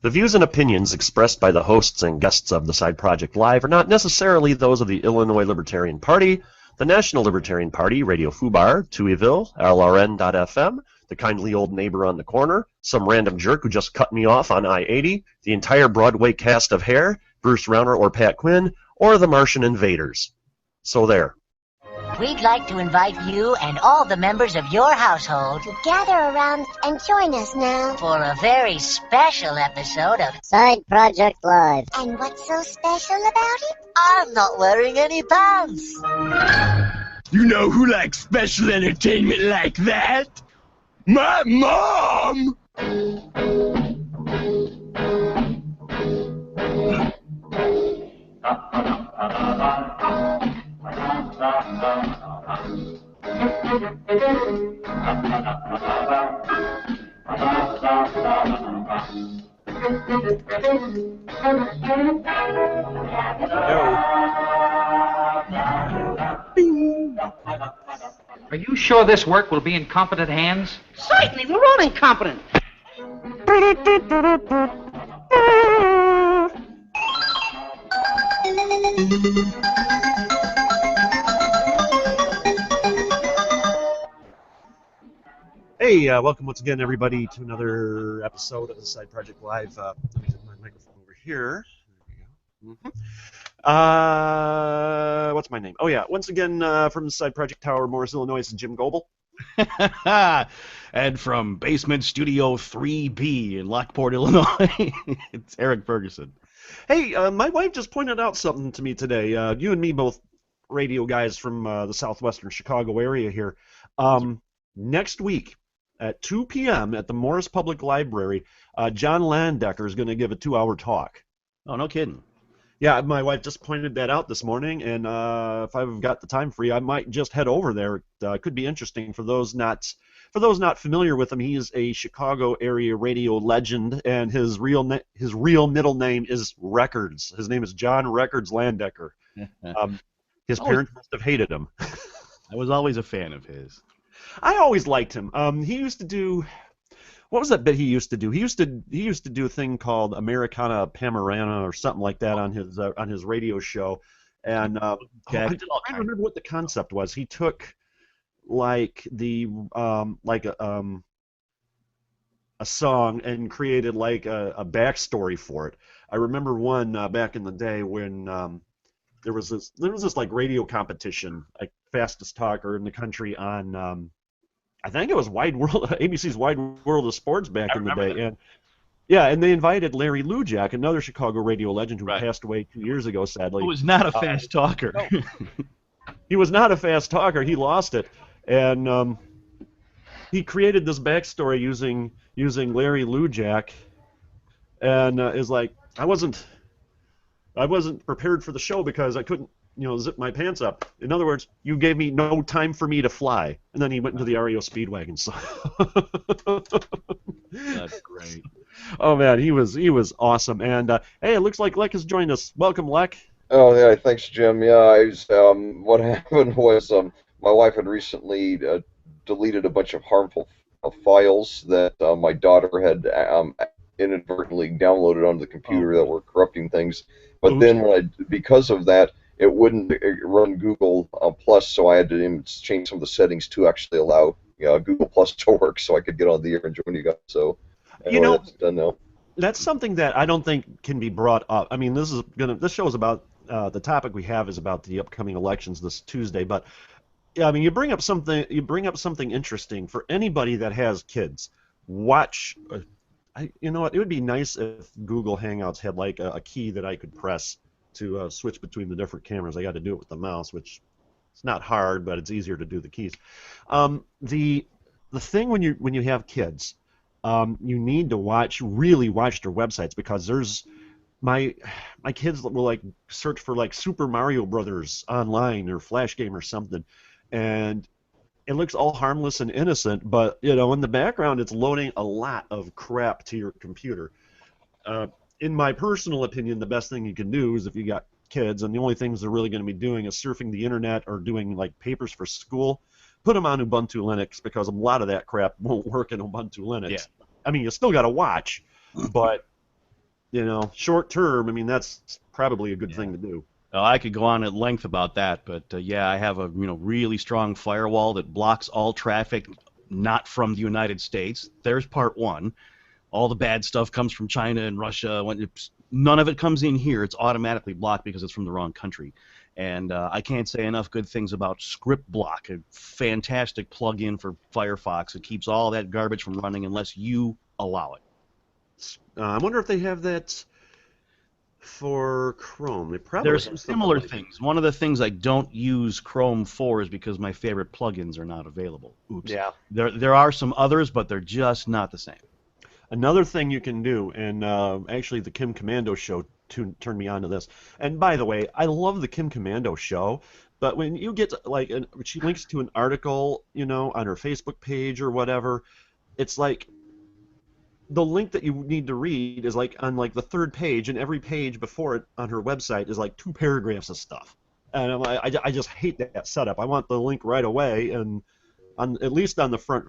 The views and opinions expressed by the hosts and guests of the Side Project Live are not necessarily those of the Illinois Libertarian Party, the National Libertarian Party, Radio Fubar, Tuieville, LRN.FM, the kindly old neighbor on the corner, some random jerk who just cut me off on I-80, the entire Broadway cast of Hair, Bruce Rauner or Pat Quinn, or the Martian Invaders. So there. We'd like to invite you and all the members of your household to gather around and join us now for a very special episode of Side Project Live. And what's so special about it? I'm not wearing any pants. You know who likes special entertainment like that? My mom! Are you sure this work will be in competent hands? Certainly, we're all incompetent. Hey, welcome once again, everybody, to another episode of the Side Project Live. Let me get my microphone over here. There we go. What's my name? Oh, yeah. Once again, from the Side Project Tower, Morris, Illinois, it's Jim Goebel. And from Basement Studio 3B in Lockport, Illinois, it's Eric Ferguson. Hey, my wife just pointed out something to me today. You and me both radio guys from the southwestern Chicago area here. Next week at 2 p.m. at the Morris Public Library, John Landecker is going to give a 2-hour talk. Oh, no kidding. Yeah, my wife just pointed that out this morning, and if I've got the time free, I might just head over there. It could be interesting for those not familiar with him. He is a Chicago area radio legend, and his real middle name is Records. His name is John Records Landecker. His parents must have hated him. I was always a fan of his. I always liked him. He used to do, what was that bit he used to do? He used to do a thing called Americana Panorama or something like that on his radio show, and I don't remember what the concept was. He took like a song and created like a backstory for it. I remember one back in the day when there was this like radio competition, like fastest talker in the country on I think it was Wide World, ABC's Wide World of Sports back in the day. That. And they invited Larry Lujak, another Chicago radio legend who passed away 2 years ago, sadly. Who was not a fast talker. No. He was not a fast talker. He lost it. And he created this backstory using Larry Lujak, and is like, I wasn't prepared for the show because I couldn't, zip my pants up. In other words, you gave me no time for me to fly. And then he went into the REO Speedwagon. So that's great. Oh man, he was awesome. And hey, it looks like Lec has joined us. Welcome, Lec. Oh yeah, thanks, Jim. Yeah, I was, what happened was my wife had recently deleted a bunch of harmful files that my daughter had inadvertently downloaded onto the computer that were corrupting things. But then because of that, it wouldn't run Google Plus, so I had to change some of the settings to actually allow Google Plus to work, so I could get on the air and join you guys. So anyway, that's done now. That's something that I don't think can be brought up. I mean, this show is about the topic we have is about the upcoming elections this Tuesday. But yeah, I mean, you bring up something interesting for anybody that has kids. Watch. You know what? It would be nice if Google Hangouts had like a key that I could press to switch between the different cameras. I got to do it with the mouse, which it's not hard, but it's easier to do the keys. The thing when you have kids, you need to really watch their websites, because there's my kids will like search for like Super Mario Brothers online or Flash Game or something, and it looks all harmless and innocent, but in the background it's loading a lot of crap to your computer. In my personal opinion, the best thing you can do is, if you got kids and the only things they're really going to be doing is surfing the internet or doing like papers for school, put them on Ubuntu Linux, because a lot of that crap won't work in Ubuntu Linux. Yeah. I mean, you still got to watch, but you know, short term, I mean, that's probably a good thing to do. I could go on at length about that, but yeah, I have a really strong firewall that blocks all traffic not from the United States. There's part one. All the bad stuff comes from China and Russia. None of it comes in here. It's automatically blocked because it's from the wrong country. And I can't say enough good things about Script Block, a fantastic plug-in for Firefox. It keeps all that garbage from running unless you allow it. I wonder if they have that for Chrome. They probably There's have some something similar like things. One of the things I don't use Chrome for is because my favorite plugins are not available. Oops. Yeah. There are some others, but they're just not the same. Another thing you can do, and actually the Kim Commando show turned me on to this. And by the way, I love the Kim Commando show, but when you get like, she links to an article, you know, on her Facebook page or whatever, it's like the link that you need to read is like on like the third page, and every page before it on her website is like 2 paragraphs of stuff. And I just hate that setup. I want the link right away, and at least on the front.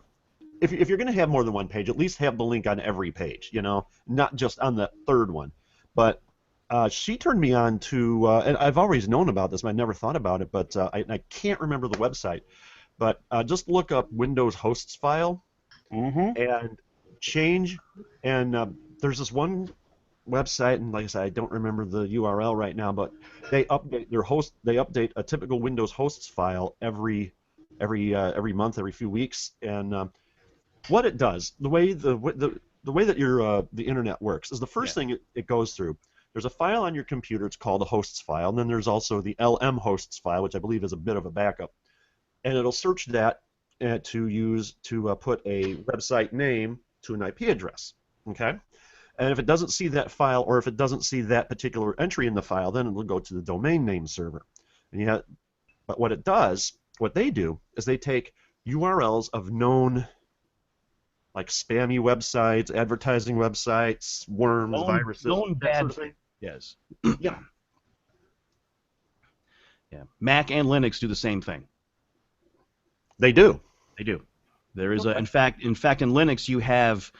If you're going to have more than one page, at least have the link on every page, you know, not just on the third one. But she turned me on to, and I've always known about this, but I never thought about it, but I can't remember the website. But just look up Windows hosts file and change, and there's this one website, and like I said, I don't remember the URL right now, but they update their host. They update a typical Windows hosts file every month, every few weeks, and what it does, the way that your the internet works, is the first thing it goes through. There's a file on your computer. It's called a hosts file, and then there's also the LM hosts file, which I believe is a bit of a backup, and it'll search that to put a website name to an IP address. Okay. And if it doesn't see that file, or if it doesn't see that particular entry in the file, then it'll go to the domain name server. And but what they do is they take URLs of known, like spammy websites, advertising websites, worms, viruses, known that bad sort of thing. Yes. Yeah. Yeah. Mac and Linux do the same thing. They do. They do. There is in fact in Linux you have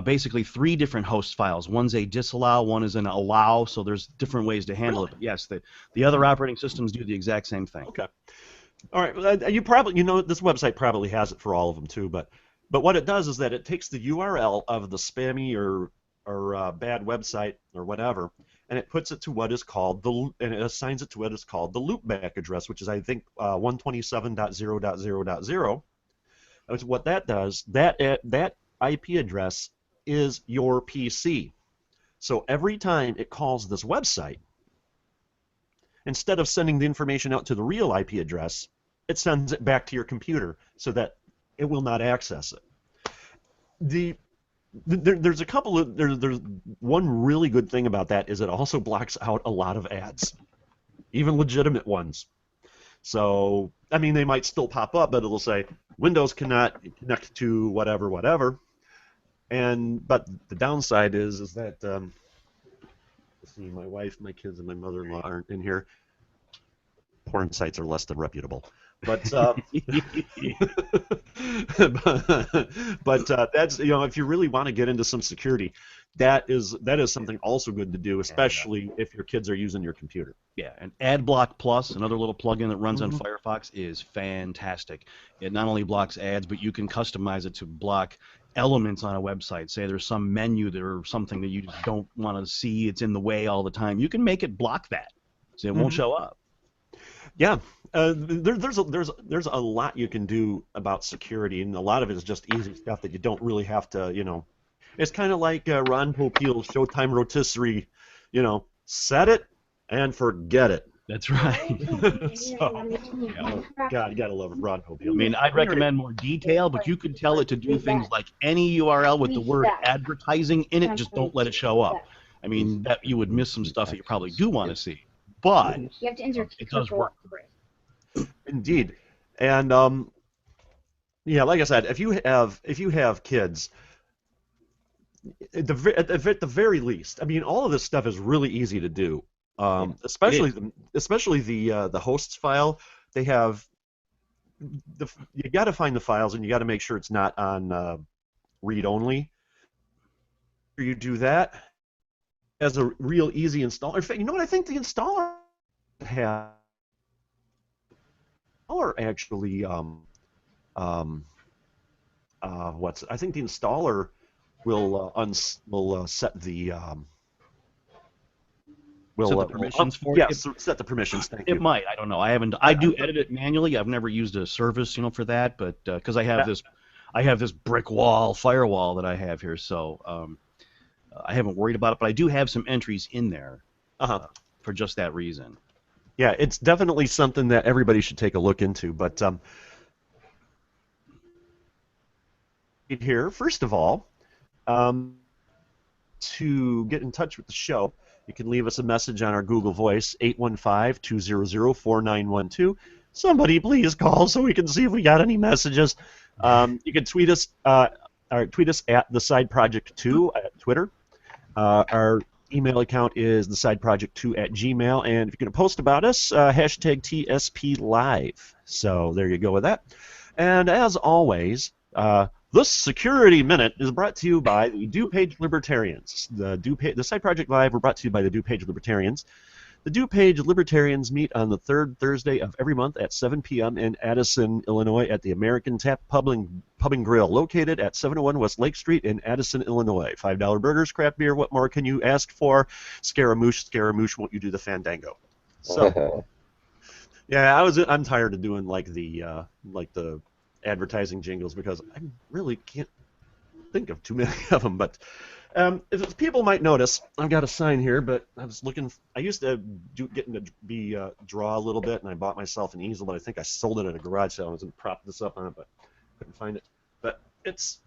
basically 3 different host files. One's a disallow, one is an allow, so there's different ways to handle it. But yes, the other operating systems do the exact same thing. Okay. All right. You probably, this website probably has it for all of them too, but what it does is that it takes the URL of the spammy or bad website or whatever, and it puts it to what is called and it assigns it to what is called the loopback address, which is I think 127.0.0.0. What that does, that IP address is your PC. So every time it calls this website, instead of sending the information out to the real IP address, it sends it back to your computer so that it will not access it. There's one really good thing about that is it also blocks out a lot of ads, even legitimate ones. So, I mean, they might still pop up, but it'll say Windows cannot connect to whatever. But the downside is that let's see, my wife, my kids, and my mother-in-law aren't in here. Porn sites are less than reputable. But that's, if you really want to get into some security, that is something also good to do, especially if your kids are using your computer. Yeah, and AdBlock Plus, another little plugin that runs on Firefox, is fantastic. It not only blocks ads, but you can customize it to block elements on a website. Say there's some menu or something that you just don't want to see, it's in the way all the time. You can make it block that, so it won't show up. Yeah, there's a lot you can do about security, and a lot of it is just easy stuff that you don't really have to, It's kind of like Ron Popeil's Showtime rotisserie, set it and forget it. That's right. God, you gotta love Ron Popeil. I mean, I'd recommend more detail, but you could tell it to do things like any URL with the word advertising in it, just don't let it show up. I mean, that you would miss some stuff that you probably do want to see, but it does work. Indeed, and yeah, like I said, if you have kids, at the very least, I mean, all of this stuff is really easy to do. Especially the hosts file. They have you got to find the files, and you got to make sure it's not on read only. You do that, as a real easy installer. In fact, you know what? I think the installer actually um, I think the installer will set the Set the permissions for it. yes, set the permissions. Thank It you. might. I don't know. I haven't. I do edit it manually. I've never used a service, for that. But because I have this brick wall firewall that I have here, so I haven't worried about it. But I do have some entries in there for just that reason. Yeah, it's definitely something that everybody should take a look into. But here, first of all, to get in touch with the show, you can leave us a message on our Google Voice, 815-200-4912. Somebody please call so we can see if we got any messages. You can tweet us at the Side Project 2 at Twitter. Our email account is thesideproject2@gmail, and if you're going to post about us, hashtag TSP Live. So there you go with that. And as always, this Security Minute is brought to you by the DuPage Libertarians. The Side Project Live were brought to you by the DuPage Libertarians. The DuPage Libertarians meet on the third Thursday of every month at 7 p.m. in Addison, Illinois at the American Tap Pub and Grill, located at 701 West Lake Street in Addison, Illinois. $5 burgers, craft beer, what more can you ask for? Scaramouche, won't you do the fandango? So, yeah, I'm tired of doing like the advertising jingles because I really can't think of too many of them. But if people might notice, I've got a sign here, but I was looking. I used to draw a little bit, and I bought myself an easel, but I think I sold it at a garage sale. I was going to prop this up on it, but couldn't find it. But it's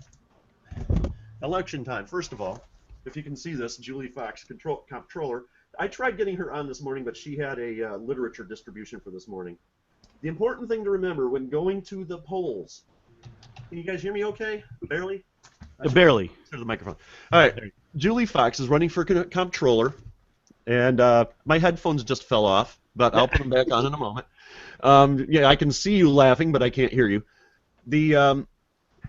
election time. First of all, if you can see this, Julie Fox, comptroller. I tried getting her on this morning, but she had a literature distribution for this morning. The important thing to remember when going to the polls. Can you guys hear me okay? Barely? Barely. To the microphone. All right. Julie Fox is running for comptroller, and my headphones just fell off, but I'll put them back on in a moment. Yeah, I can see you laughing, but I can't hear you. The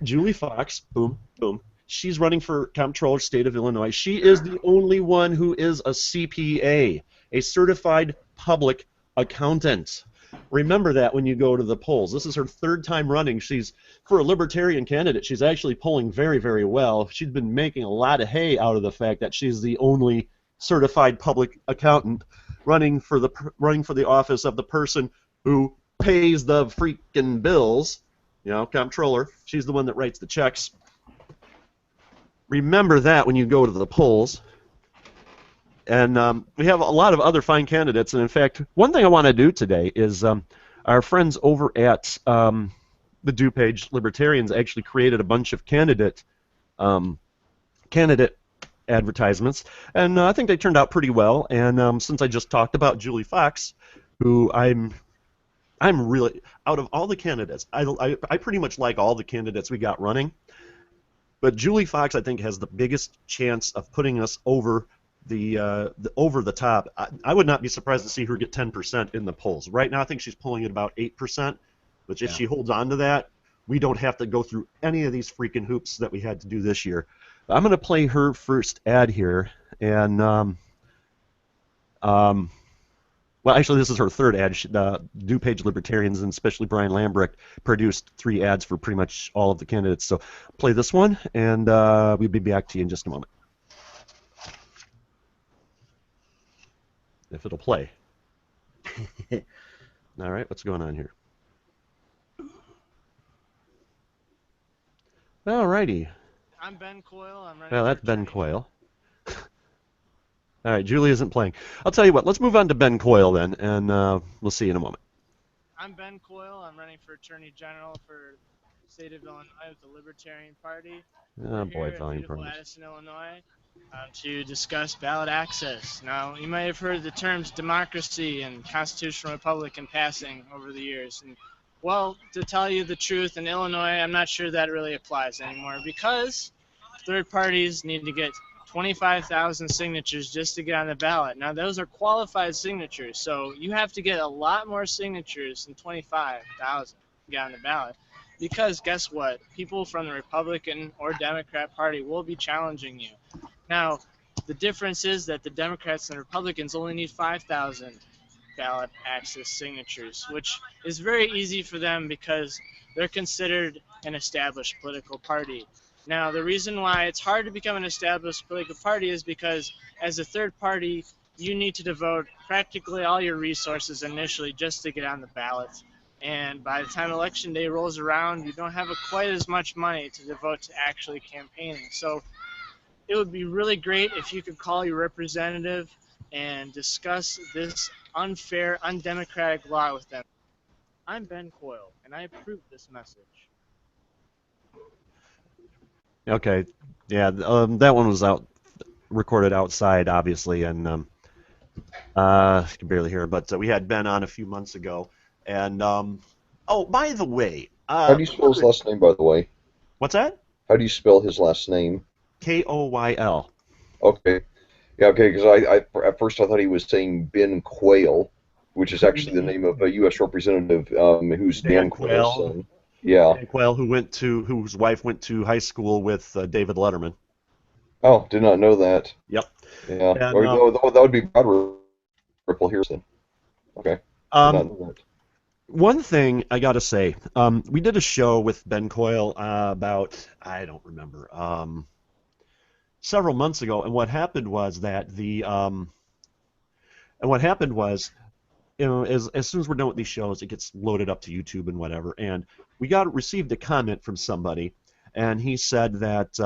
Julie Fox, boom, boom. She's running for comptroller, state of Illinois. She is the only one who is a CPA, a certified public accountant. Remember that when you go to the polls. This is her third time running. For a Libertarian candidate, she's actually polling very, very well. She's been making a lot of hay out of the fact that she's the only certified public accountant running for the office of the person who pays the freaking bills. Comptroller. She's the one that writes the checks. Remember that when you go to the polls. And we have a lot of other fine candidates. And in fact, one thing I want to do today is our friends over at the DuPage Libertarians actually created a bunch of candidate advertisements, and I think they turned out pretty well. And since I just talked about Julie Fox, who I'm really, out of all the candidates, I pretty much like all the candidates we got running. But Julie Fox, I think, has the biggest chance of putting us over over the top. I would not be surprised to see her get 10% in the polls. Right now, I think she's polling at about 8%. But if she holds on to that, we don't have to go through any of these freaking hoops that we had to do this year. I'm going to play her first ad here, and well, actually, this is her third ad. The DuPage Libertarians, and especially Brian Lambrecht, produced 3 ads for pretty much all of the candidates. So play this one, and we'll be back to you in just a moment. If it'll play. All right, what's going on here? All righty. I'm Ben Coyle. I'm running. Well, that's Ben Coyle. All right, Julie isn't playing. I'll tell you what. Let's move on to Ben Coyle then, and we'll see you in a moment. I'm Ben Coyle. I'm running for Attorney General for the state of Illinois with the Libertarian Party. Oh boy, here volume in problems. Addison, Illinois, to discuss ballot access. Now, you may have heard the terms democracy and constitutional republic in passing over the years. And, well, to tell you the truth, in Illinois, I'm not sure that really applies anymore because third parties need to get 25,000 signatures just to get on the ballot. Now, those are qualified signatures, so you have to get a lot more signatures than 25,000 to get on the ballot. Because guess what? People from the Republican or Democrat Party will be challenging you. Now, The difference is that the Democrats and Republicans only need 5,000 ballot access signatures, which is very easy for them because they're considered an established political party. Now, the reason why it's hard to become an established political party is because as a third party, you need to devote practically all your resources initially just to get on the ballot. And by the time election day rolls around, you don't have quite as much money to devote to actually campaigning. So it would be really great if you could call your representative and discuss this unfair, undemocratic law with them. I'm Ben Coyle, and I approve this message. Okay, yeah, that one was recorded outside, obviously, and you can barely hear it, but we had Ben on a few months ago, and oh, by the way, How do you spell his last name, by the way? what's that? How do you spell his last name? Koyl. Okay. Yeah, okay, because at first I thought he was saying Ben Quayle, which is actually the name of a U.S. representative who's Dan Quayle's son. Yeah. Dan Quayle, whose wife went to high school with David Letterman. Oh, did not know that. Yep. Yeah. And, that would be Brad Ripple here then. Okay. Did not know that. One thing I got to say, we did a show with Ben Coyle about, I don't remember, several months ago, and what happened was that as soon as we're done with these shows, it gets loaded up to YouTube and whatever, and we received a comment from somebody, and he said that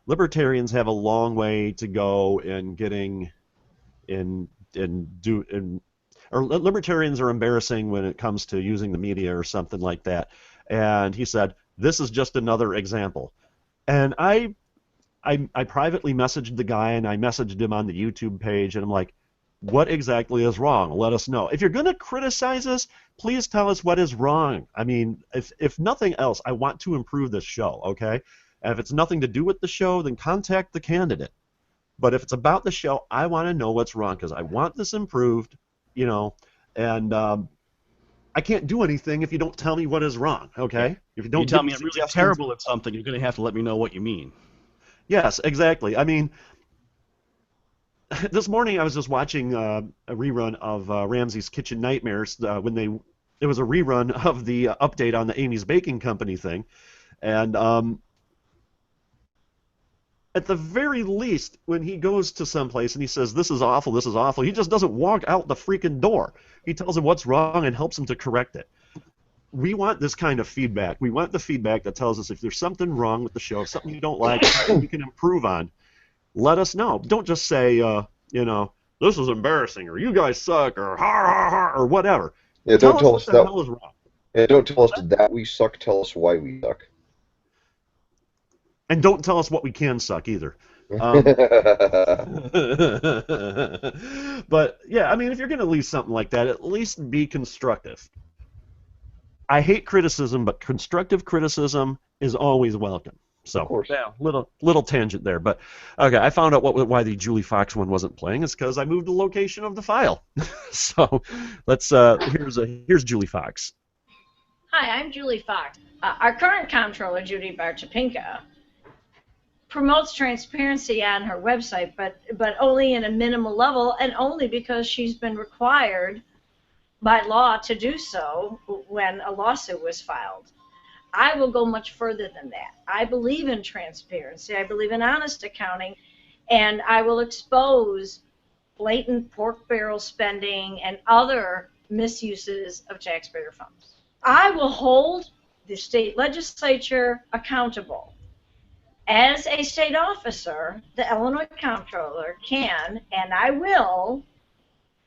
libertarians have a long way to go in getting or libertarians are embarrassing when it comes to using the media or something like that. And he said, this is just another example. And I privately messaged the guy, and I messaged him on the YouTube page, and I'm like, what exactly is wrong? Let us know. If you're going to criticize us, please tell us what is wrong. I mean, if nothing else, I want to improve this show, okay? And if it's nothing to do with the show, then contact the candidate. But if it's about the show, I want to know what's wrong, because I want this improved. And I can't do anything if you don't tell me what is wrong, okay? If you don't tell me I'm really terrible at something, you're going to have to let me know what you mean. Yes, exactly. I mean, this morning I was just watching a rerun of Ramsey's Kitchen Nightmares it was a rerun of the update on the Amy's Baking Company thing, and at the very least, when he goes to someplace and he says, this is awful, he just doesn't walk out the freaking door. He tells him what's wrong and helps him to correct it. We want this kind of feedback. We want the feedback that tells us if there's something wrong with the show, something you don't like, something you can improve on, let us know. Don't just say, this is embarrassing, or you guys suck, or ha ha ha, or whatever. Yeah, don't tell us what the hell is wrong. Yeah, don't tell us that we suck, tell us why we suck. And don't tell us what we can suck either. But yeah, I mean, if you're going to leave something like that, at least be constructive. I hate criticism, but constructive criticism is always welcome. So, of course. Yeah, little tangent there, but okay. I found out why the Julie Fox one wasn't playing. It's because I moved the location of the file. So, let's here's Julie Fox. Hi, I'm Julie Fox. Our current comptroller, Judy Bartopinka, promotes transparency on her website, but only in a minimal level, and only because she's been required by law to do so when a lawsuit was filed. I will go much further than that. I believe in transparency. I believe in honest accounting, and I will expose blatant pork barrel spending and other misuses of taxpayer funds. I will hold the state legislature accountable. As a state officer, the Illinois comptroller can, and I will,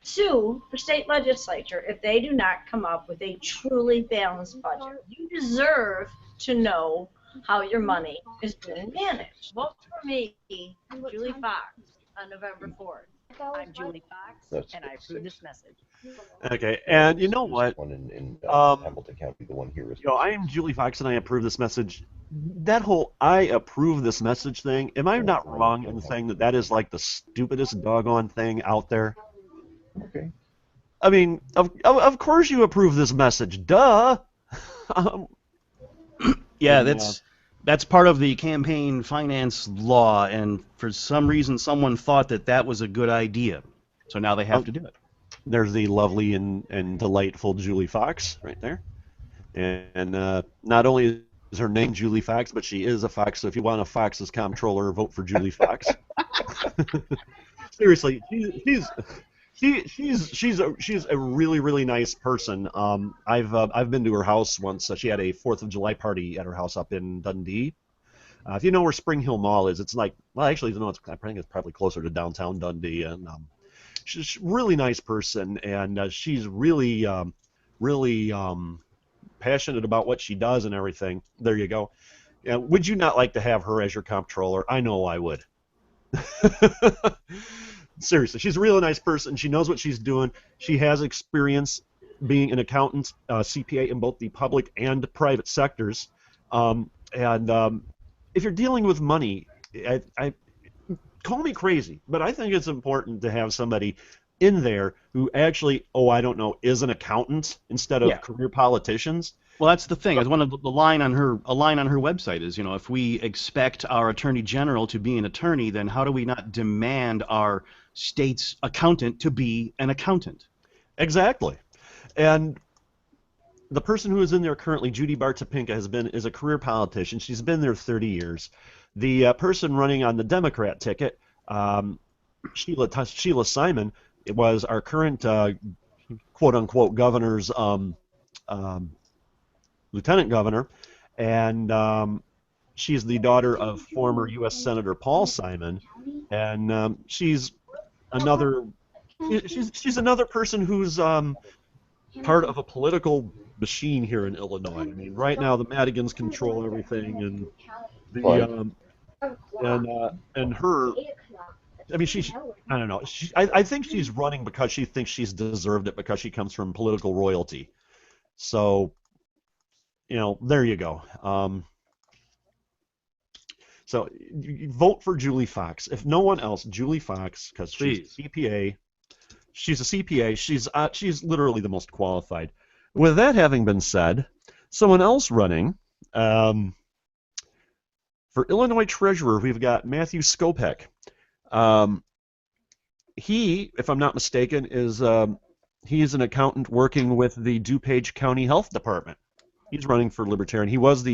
sue the state legislature if they do not come up with a truly balanced budget. You deserve to know how your money is being managed. Vote for me, Julie Fox, on November 4th. I'm Julie Fox, and I approve this message. Okay, and you know what? One in Hamilton County, the one here is. I am Julie Fox, and I approve this message. That whole "I approve this message" thing. Am I not wrong in saying that is like the stupidest doggone thing out there? Okay. I mean, of course you approve this message, duh. Yeah, That's part of the campaign finance law, and for some reason, someone thought that that was a good idea. So now they have to do it. There's the lovely and delightful Julie Fox right there. And not only is her name Julie Fox, but she is a Fox. So if you want a Fox as comptroller, vote for Julie Fox. Seriously, she's a really nice person. I've been to her house once. She had a 4th of July party at her house up in Dundee. If you know where Spring Hill Mall is, it's like, well, actually, no, I think it's probably closer to downtown Dundee. And she's a really nice person, and she's really passionate about what she does and everything. There you go. Would you not like to have her as your comptroller? I know I would. Seriously, she's a really nice person. She knows what she's doing. She has experience being an accountant, CPA in both the public and private sectors. If you're dealing with money, I call me crazy, but I think it's important to have somebody in there who actually, is an accountant instead of career politicians. Well, that's the thing. One of the line on her website is, if we expect our attorney general to be an attorney, then how do we not demand our state's accountant to be an accountant? Exactly. And the person who is in there currently, Judy Bartopinka, is a career politician. She's been there 30 years. The person running on the Democrat ticket, Sheila Simon, it was our current quote-unquote governor's lieutenant governor, and she's the daughter of former U.S. Senator Paul Simon, and she's another person who's part of a political machine here in Illinois. I mean, right now the Madigans control everything, and and her. I mean, I don't know. I think she's running because she thinks she's deserved it because she comes from political royalty. So, there you go. So you vote for Julie Fox. If no one else, Julie Fox, because she's a CPA. She's a CPA. She's literally the most qualified. With that having been said, someone else running for Illinois Treasurer, we've got Matthew Skopek. He, if I'm not mistaken, is he's an accountant working with the DuPage County Health Department. He's running for Libertarian. He was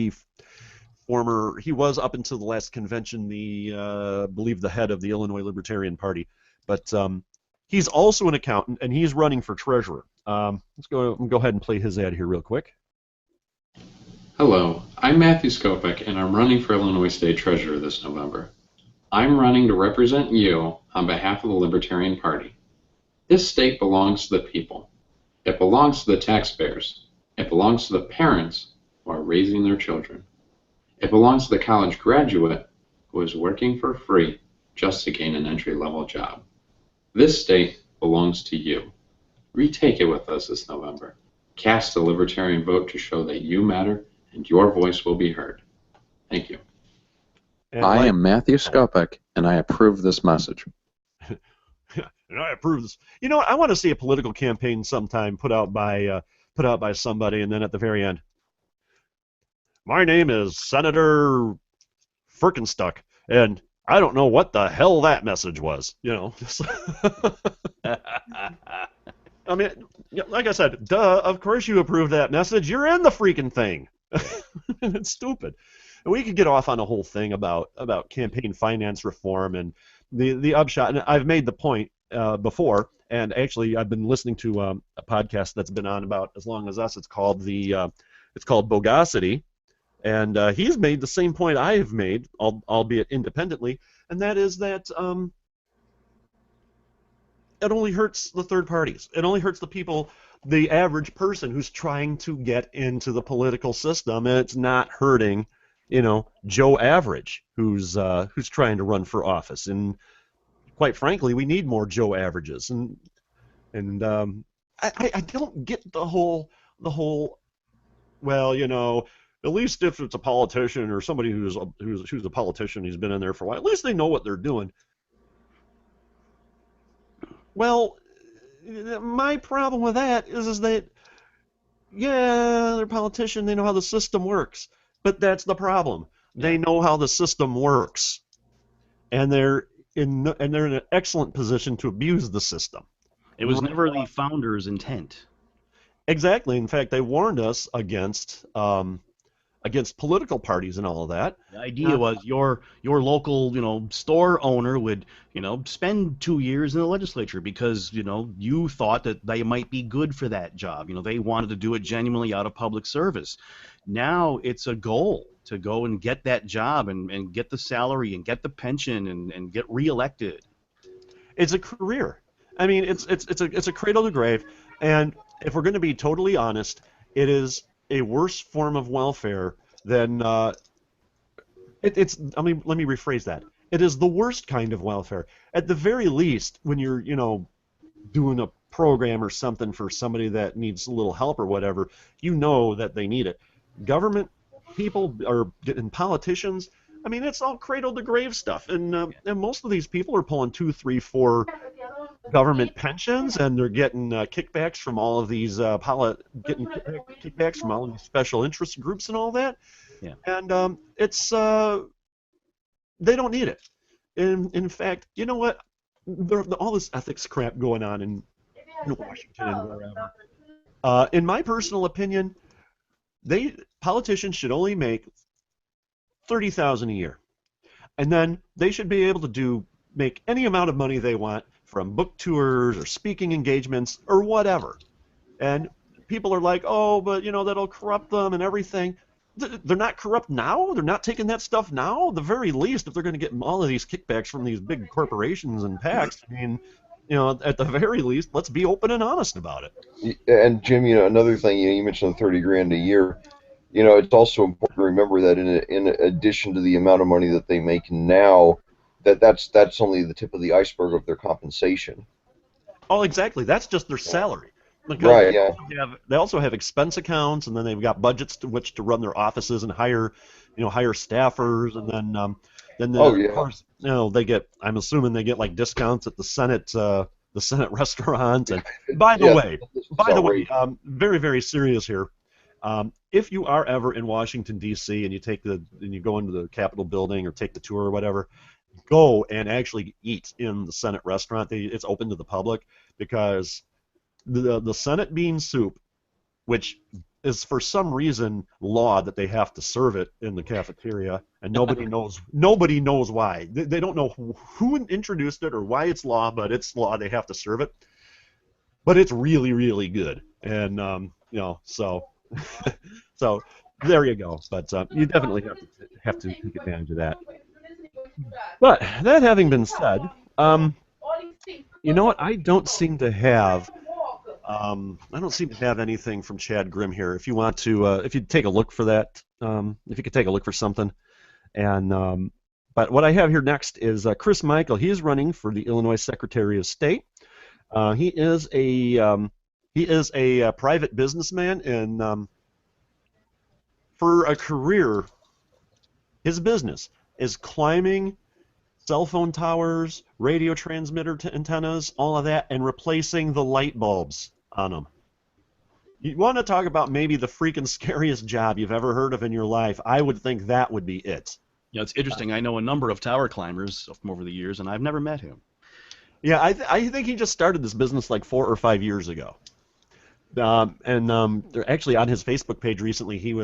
up until the last convention, I believe the head of the Illinois Libertarian Party. But he's also an accountant, and he's running for treasurer. Let's go ahead and play his ad here real quick. Hello, I'm Matthew Skopek, and I'm running for Illinois State Treasurer this November. I'm running to represent you on behalf of the Libertarian Party. This state belongs to the people. It belongs to the taxpayers. It belongs to the parents who are raising their children. It belongs to the college graduate who is working for free just to gain an entry-level job. This state belongs to you. Retake it with us this November. Cast a Libertarian vote to show that you matter and your voice will be heard. Thank you. I am Matthew Skopek, and I approve this message. And I approve this. I want to see a political campaign sometime put out by somebody, and then at the very end, my name is Senator Firkenstuck, and I don't know what the hell that message was. I mean, like I said, duh, of course you approved that message. You're in the freaking thing. It's stupid. We could get off on a whole thing about campaign finance reform and the upshot. And I've made the point before, and actually I've been listening to a podcast that's been on about as long as us. It's called Bogosity, and he's made the same point I have made, albeit independently, and that is that it only hurts the third parties. It only hurts the people, the average person who's trying to get into the political system, and it's not hurting, Joe Average, who's trying to run for office. And quite frankly, we need more Joe Averages. And I don't get the whole. Well, at least if it's a politician or somebody who's a politician, he's been in there for a while. At least they know what they're doing. Well, my problem with that is that, yeah, they're a politician, they know how the system works, but that's the problem. They know how the system works, and they're in an excellent position to abuse the system. It was never the founders' intent. Exactly. In fact, they warned us against political parties and all of that. The idea was your local, store owner would, spend 2 years in the legislature because, you thought that they might be good for that job. They wanted to do it genuinely out of public service. Now it's a goal to go and get that job and get the salary and get the pension and get reelected. It's a career. I mean, it's a cradle to grave. And if we're going to be totally honest, it is a worse form of welfare than I mean, let me rephrase that. It is the worst kind of welfare. At the very least, when you're, doing a program or something for somebody that needs a little help or whatever, you know that they need it. Government people and politicians, I mean, it's all cradle to grave stuff. And most of these people are pulling 2, 3, 4 government pensions, and they're getting kickbacks from all of these kickbacks from all of these special interest groups and all that. Yeah. And it's they don't need it. In fact, you know what? All this ethics crap going on in Washington and wherever. In my personal opinion, politicians should only make $30,000 a year, and then they should be able to make any amount of money they want from book tours or speaking engagements or whatever. And people are like, oh, but that'll corrupt them and everything. They're not corrupt now. They're not taking that stuff now. At the very least, if they're going to get all of these kickbacks from these big corporations and PACs, I mean, at the very least, let's be open and honest about it. And Jim, another thing, you mentioned $30,000 a year. It's also important to remember that in addition to the amount of money that they make now, that's only the tip of the iceberg of their compensation. Oh, exactly. That's just their salary. Because right. Yeah. They also have expense accounts, and then they've got budgets to which to run their offices and hire staffers, and then of course, they get. I'm assuming they get like discounts at the Senate restaurant. And by the way, very, very serious here. If you are ever in Washington D.C. and you go into the Capitol building or take the tour or whatever, go and actually eat in the Senate restaurant. It's open to the public because the Senate bean soup, which is for some reason law that they have to serve it in the cafeteria, and nobody knows why. They don't know who introduced it or why it's law, but it's law. They have to serve it. But it's really, really good, and so so there you go. But you definitely have to take advantage of that. But that having been said, you know what? I don't seem to have anything from Chad Grimm here. If you want to, if you take a look for that, if you could take a look for something, and but what I have here next is Chris Michael. He is running for the Illinois Secretary of State. He is a private businessman, and for a career, his business is climbing cell phone towers, radio transmitter antennas, all of that, and replacing the light bulbs on them. You want to talk about maybe the freaking scariest job you've ever heard of in your life? I would think that would be it. Yeah, it's interesting. I know a number of tower climbers from over the years, and I've never met him. Yeah, I think he just started this business like 4 or 5 years ago. Actually, on his Facebook page recently, he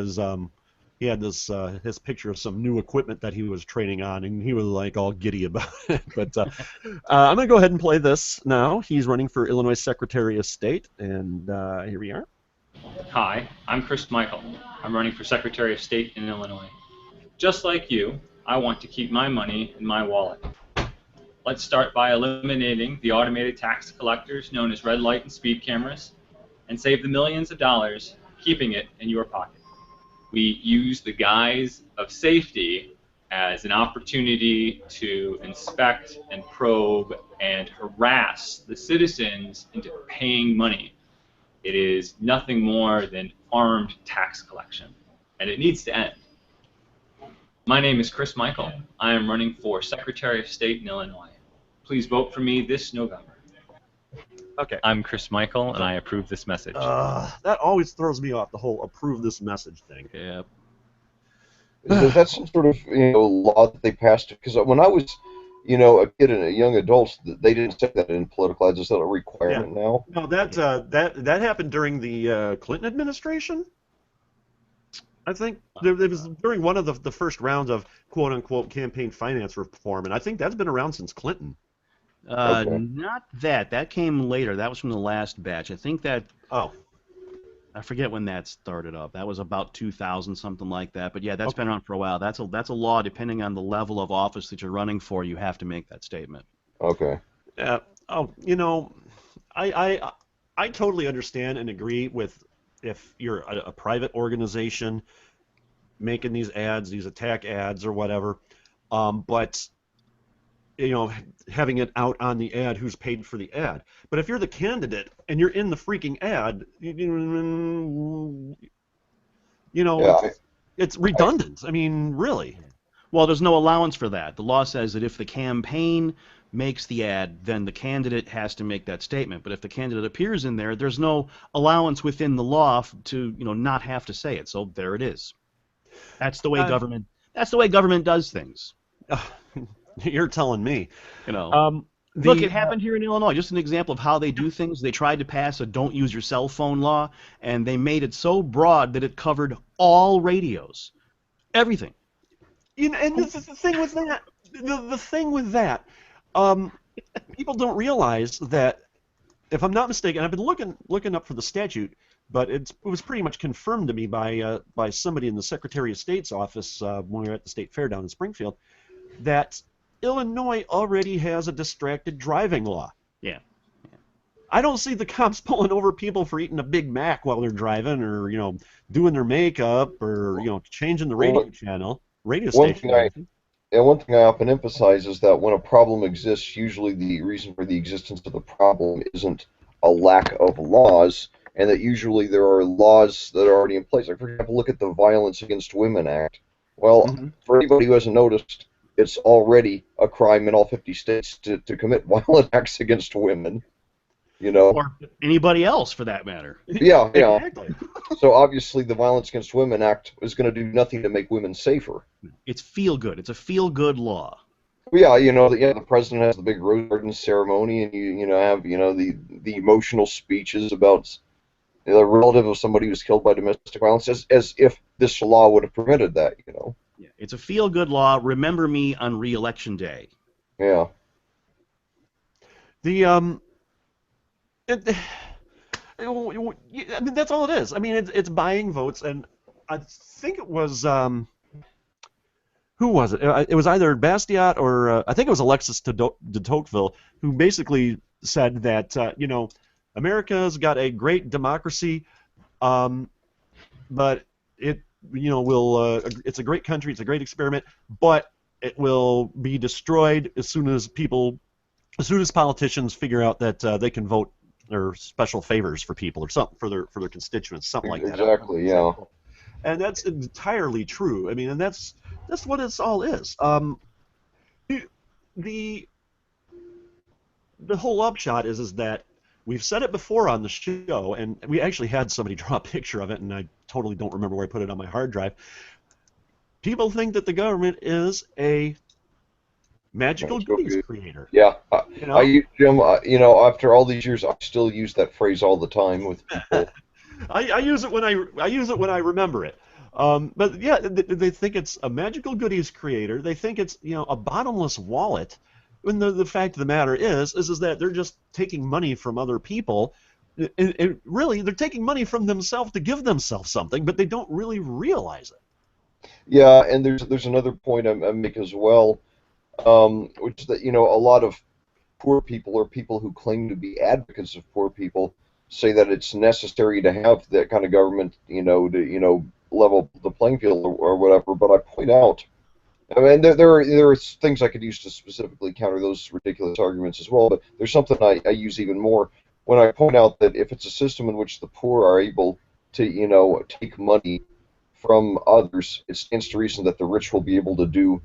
had this his picture of some new equipment that he was training on, and he was like all giddy about it. But I'm going to go ahead and play this now. He's running for Illinois Secretary of State, and here we are. Hi, I'm Chris Michael. I'm running for Secretary of State in Illinois. Just like you, I want to keep my money in my wallet. Let's start by eliminating the automated tax collectors known as red light and speed cameras, and save the millions of dollars keeping it in your pocket. We use the guise of safety as an opportunity to inspect and probe and harass the citizens into paying money. It is nothing more than armed tax collection, and it needs to end. My name is Chris Michael. I am running for Secretary of State in Illinois. Please vote for me this November. Okay. I'm Chris Michael, and I approve this message. That always throws me off, the whole approve this message thing. Yeah. Is that some sort of law that they passed? Because when I was a kid and a young adult, they didn't say that in political ads. Is that a requirement now? No, that happened during the Clinton administration. I think it was during one of the first rounds of quote unquote campaign finance reform, and I think that's been around since Clinton. Not that. That came later. That was from the last batch. I think that. Oh. I forget when that started up. That was about 2000, something like that. But yeah, that's been around for a while. That's a law. Depending on the level of office that you're running for, you have to make that statement. Okay. I totally understand and agree with if you're a private organization making these ads, these attack ads or whatever, but having it out on the ad, who's paid for the ad. But if you're the candidate and you're in the freaking ad, it's redundant. I mean, really. Well, there's no allowance for that. The law says that if the campaign makes the ad, then the candidate has to make that statement. But if the candidate appears in there, there's no allowance within the law to not have to say it. So there it is. That's the way government. That's the way government does things. You're telling me. Look, it happened here in Illinois. Just an example of how they do things. They tried to pass a don't use your cell phone law, and they made it so broad that it covered all radios. Everything. And this is the thing with that. The thing with that, people don't realize that, if I'm not mistaken, I've been looking up for the statute, but it was pretty much confirmed to me by somebody in the Secretary of State's office when we were at the state fair down in Springfield, that Illinois already has a distracted driving law. Yeah. I don't see the cops pulling over people for eating a Big Mac while they're driving, or doing their makeup, or changing the radio channel, radio station. One thing I often emphasize is that when a problem exists, usually the reason for the existence of the problem isn't a lack of laws, and that usually there are laws that are already in place. Like, for example, look at the Violence Against Women Act. Well, for anybody who hasn't noticed, it's already a crime in all 50 states to commit violent acts against women, Or anybody else, for that matter. Yeah. Exactly. So obviously the Violence Against Women Act is going to do nothing to make women safer. It's feel-good. It's a feel-good law. Yeah, the president has the big rose garden ceremony, and you have the emotional speeches about the relative of somebody who's killed by domestic violence, as if this law would have prevented that. Yeah, it's a feel-good law. Remember me on re-election day. Yeah. I mean, that's all it is. I mean, it's buying votes, and I think it was who was it? It was either Bastiat or I think it was Alexis de Tocqueville, who basically said that America's got a great democracy, but it it's a great country, it's a great experiment, but it will be destroyed as soon as politicians figure out that they can vote or special favors for people or something for their constituents, something like that. Exactly, yeah. And that's entirely true. I mean, and that's what it all is. The whole upshot is that we've said it before on the show, and we actually had somebody draw a picture of it, and I totally don't remember where I put it on my hard drive. People think that the government is a magical goodies creator. Yeah, Jim, after all these years, I still use that phrase all the time with people. I use it when I remember it. But yeah, they think it's a magical goodies creator. They think it's a bottomless wallet. When the fact of the matter is that they're just taking money from other people. And really, they're taking money from themselves to give themselves something, but they don't really realize it. Yeah, and there's another point I make as well, which is that a lot of poor people or people who claim to be advocates of poor people say that it's necessary to have that kind of government, to level the playing field or whatever. But I point out, I mean, there are things I could use to specifically counter those ridiculous arguments as well. But there's something I use even more when I point out that if it's a system in which the poor are able to, take money from others, it stands to reason that the rich will be able to do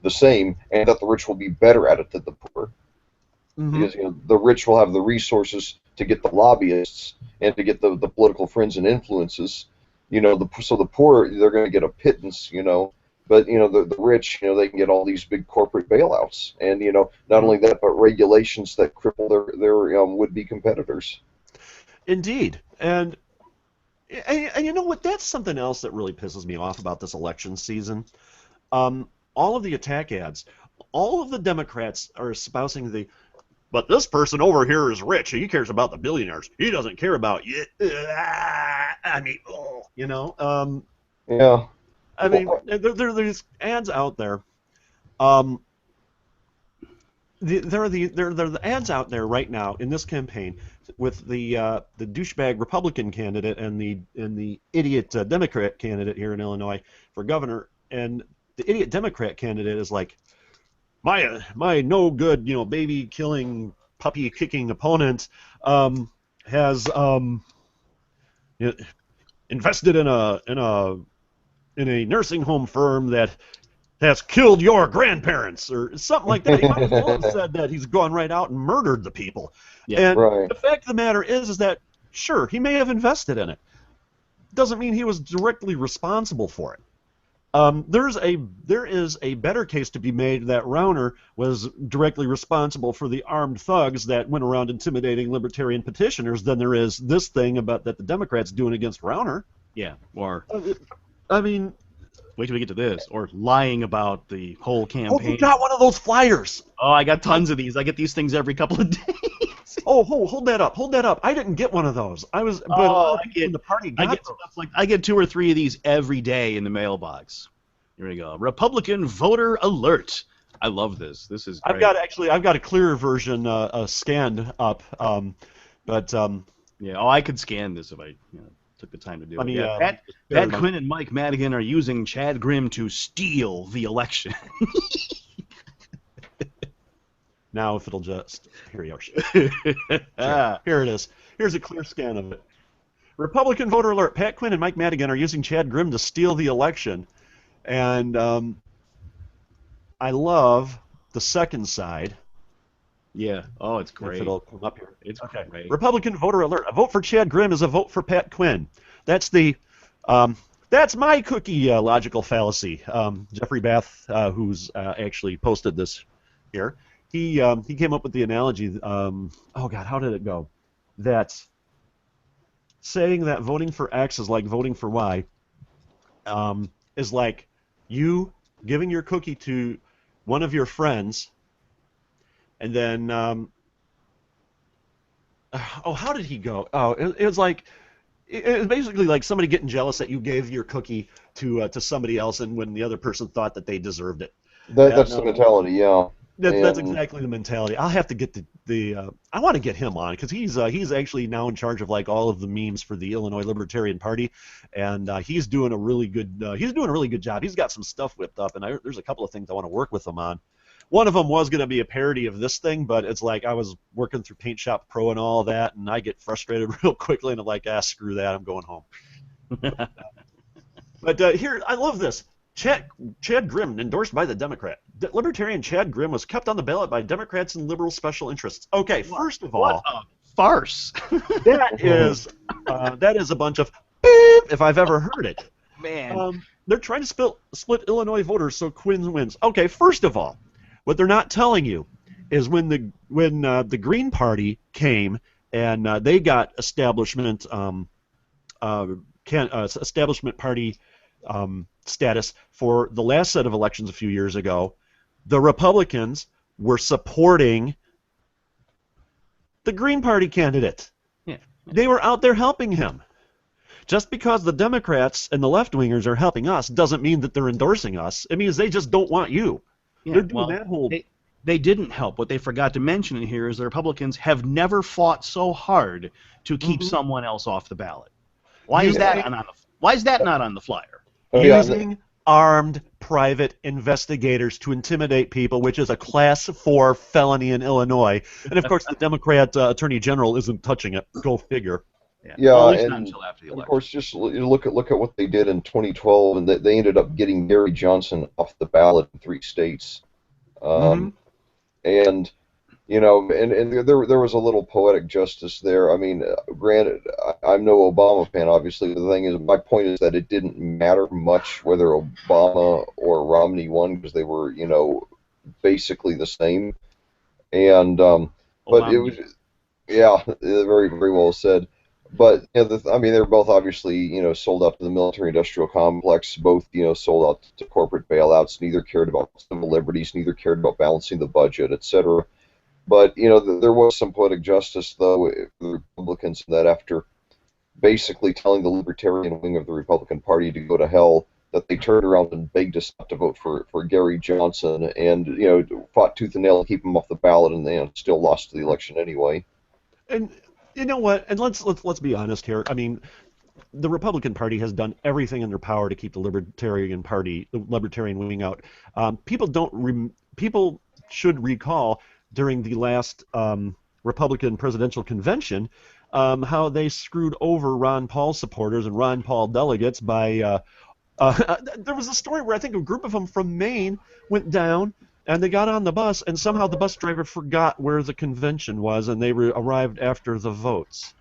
the same, and that the rich will be better at it than the poor. Mm-hmm. Because the rich will have the resources to get the lobbyists and to get the political friends and influences. So the poor, they're going to get a pittance, But the rich, they can get all these big corporate bailouts, and not only that, but regulations that cripple their would-be competitors. Indeed, and you know what? That's something else that really pisses me off about this election season. All of the attack ads, all of the Democrats are espousing but this person over here is rich. He cares about the billionaires. He doesn't care about you. I mean, Yeah. I mean, there's ads out there. There are the ads out there right now in this campaign with the douchebag Republican candidate and the idiot Democrat candidate here in Illinois for governor, and the idiot Democrat candidate is like, my no good baby killing puppy kicking opponent has invested in a nursing home firm that has killed your grandparents, or something like that. He might as well have said that he's gone right out and murdered the people. Yeah, and right. The fact of the matter is that, sure, he may have invested in it. Doesn't mean he was directly responsible for it. There is a better case to be made that Rauner was directly responsible for the armed thugs that went around intimidating libertarian petitioners than there is this thing about that the Democrats doing against Rauner. Yeah, or I mean, wait till we get to this, or lying about the whole campaign. Oh, you got one of those flyers. Oh, I got tons of these. I get these things every couple of days. Oh, hold that up. Hold that up. I didn't get one of those. I was, but I get 2 or 3 of these every day in the mailbox. Here we go. Republican voter alert. I love this. This is great. I've got a clearer version scanned up. Yeah. Oh, I could scan this if I took the time to do it. Yeah, Pat Quinn and Mike Madigan are using Chad Grimm to steal the election. Now, if it'll just here you are. Here it is. Here's a clear scan of it. Republican voter alert. Pat Quinn and Mike Madigan are using Chad Grimm to steal the election, and I love the second side. Yeah. Oh, it's great. If it'll come up here. It's okay. Great. Republican voter alert. A vote for Chad Grimm is a vote for Pat Quinn. That's that's my cookie logical fallacy. Jeffrey Bath, who's actually posted this here, he came up with the analogy. Oh God, how did it go? That saying that voting for X is like voting for Y is like you giving your cookie to one of your friends, and then how did he go? Oh, it was like it was basically like somebody getting jealous that you gave your cookie to somebody else, and when the other person thought that they deserved it. That's the mentality, yeah. That's exactly the mentality. I'll have to get I want to get him on because he's actually now in charge of like all of the memes for the Illinois Libertarian Party, and he's doing a really good job. He's got some stuff whipped up, and there's a couple of things I want to work with him on. One of them was going to be a parody of this thing, but it's like I was working through Paint Shop Pro and all that, and I get frustrated real quickly, and I'm like, screw that, I'm going home. But here, I love this. Chad Grimm, endorsed by the Democrat. Libertarian Chad Grimm was kept on the ballot by Democrats and liberal special interests. Okay, first of all, what a farce. that is a bunch of beep if I've ever heard it. Man. They're trying to split Illinois voters so Quinn wins. Okay, first of all, what they're not telling you is when the Green Party came and they got establishment party status for the last set of elections a few years ago, the Republicans were supporting the Green Party candidate. Yeah. They were out there helping him. Just because the Democrats and the left-wingers are helping us doesn't mean that they're endorsing us. It means they just don't want you. Yeah, they're doing that whole... They didn't help. What they forgot to mention in here is the Republicans have never fought so hard to keep someone else off the ballot. Why is that not on the flyer? Using armed private investigators to intimidate people, which is a Class 4 felony in Illinois. And, of course, the Democrat Attorney General isn't touching it. Go figure. Yeah, well, at least and not until after the election. Of course, just look at what they did in 2012, and they ended up getting Gary Johnson off the ballot in 3 states. And You know, and there was a little poetic justice there. I mean, granted, I'm no Obama fan, obviously. But the thing is, my point is that it didn't matter much whether Obama or Romney won because they were, you know, basically the same. And but it was, yeah, very very well said. But you know, I mean, they're both obviously, you know, sold out to the military-industrial complex. Both, you know, sold out to corporate bailouts. Neither cared about civil liberties. Neither cared about balancing the budget, etc. But you know, there was some poetic justice, though, for the Republicans that after basically telling the Libertarian wing of the Republican Party to go to hell, that they turned around and begged us not to vote for Gary Johnson, and you know, fought tooth and nail to keep him off the ballot, and they still lost the election anyway. And you know what? And let's be honest here. I mean, the Republican Party has done everything in their power to keep the Libertarian Party, the Libertarian wing out. People should recall during the last Republican presidential convention how they screwed over Ron Paul supporters and Ron Paul delegates by there was a story where I think a group of them from Maine went down and they got on the bus and somehow the bus driver forgot where the convention was and they arrived after the votes.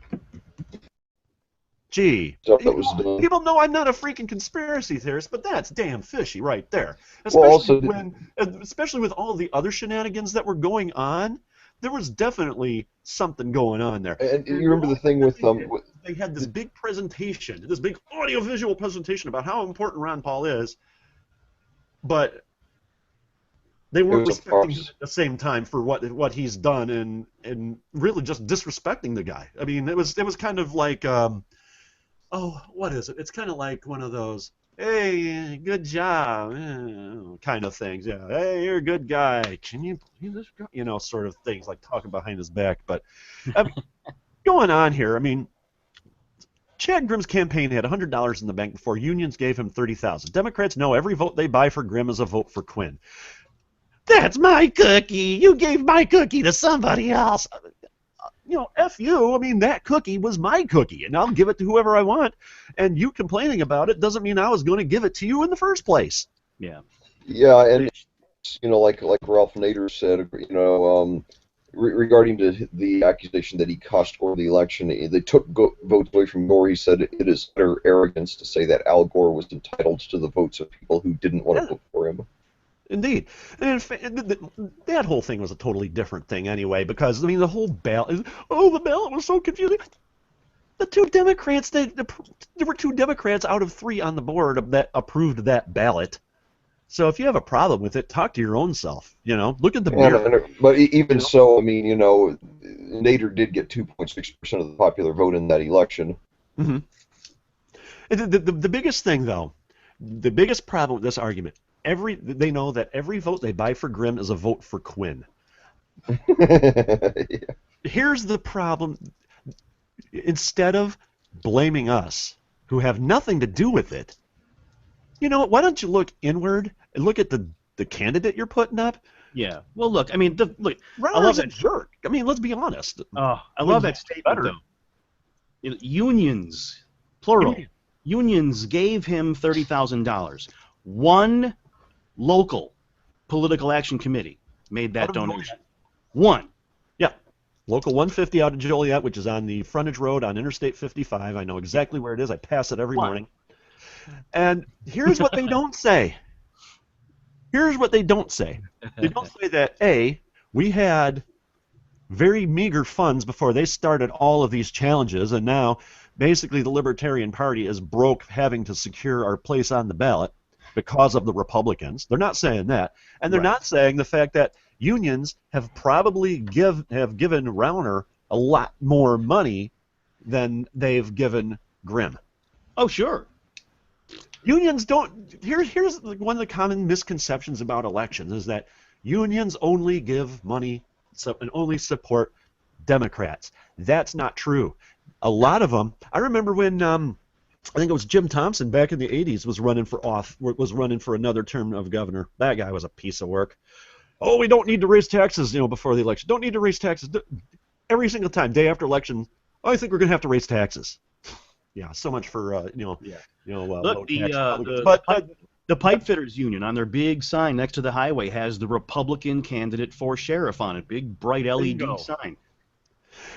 Gee, people know I'm not a freaking conspiracy theorist, but that's damn fishy right there. Especially with all the other shenanigans that were going on, there was definitely something going on there. And you remember the thing with they had this big presentation, this big audiovisual presentation about how important Ron Paul is, but they weren't respecting him at the same time for what he's done and really just disrespecting the guy. I mean, it was kind of like oh, what is it? It's kind of like one of those, hey, good job, kind of things. Yeah, hey, you're a good guy. Can you believe this guy? You know, sort of things like talking behind his back. But I mean, going on here, I mean, Chad Grimm's campaign had $100 in the bank before unions gave him $30,000. Democrats know every vote they buy for Grimm is a vote for Quinn. That's my cookie. You gave my cookie to somebody else. You know, F you. I mean, that cookie was my cookie, and I'll give it to whoever I want. And you complaining about it doesn't mean I was going to give it to you in the first place. Yeah. Yeah, and you know, like Ralph Nader said, you know, regarding the accusation that he cost Gore the election, they took votes away from Gore. He said it is utter arrogance to say that Al Gore was entitled to the votes of people who didn't want to vote for him. Indeed. And in fact, that whole thing was a totally different thing anyway, because, I mean, the whole ballot, the ballot was so confusing. The two Democrats, there were 2 Democrats out of 3 on the board that approved that ballot. So if you have a problem with it, talk to your own self, you know, look at the mirror. But even so, I mean, you know, Nader did get 2.6% of the popular vote in that election. Mm-hmm. The biggest thing, though, the biggest problem with this argument, they know that every vote they buy for Grimm is a vote for Quinn. Yeah. Here's the problem. Instead of blaming us, who have nothing to do with it, you know, why don't you look inward and look at the candidate you're putting up? Yeah. Well, look, I mean, look. I love that jerk. I mean, let's be honest. I love that statement, though. You know, unions, plural. Unions gave him $30,000. One local political action committee made that donation. One. Yeah. Local 150 out of Joliet, which is on the frontage road on Interstate 55. I know exactly where it is. I pass it every morning. And here's what they don't say. Here's what they don't say. They don't say that, A, we had very meager funds before they started all of these challenges, and now basically the Libertarian Party is broke having to secure our place on the ballot because of the Republicans. They're not saying that. And they're not saying the fact that unions have probably given Rauner a lot more money than they've given Grimm. Oh, sure. Unions don't... Here's one of the common misconceptions about elections is that unions only give money and only support Democrats. That's not true. A lot of them... I remember when... I think it was Jim Thompson back in the 80s was running for another term of governor. That guy was a piece of work. Oh, we don't need to raise taxes, you know, before the election. Don't need to raise taxes. Every single time, day after election, I think we're going to have to raise taxes. Yeah, so much for Look, The Pipe Fitters Union on their big sign next to the highway has the Republican candidate for sheriff on it. Big, bright LED sign.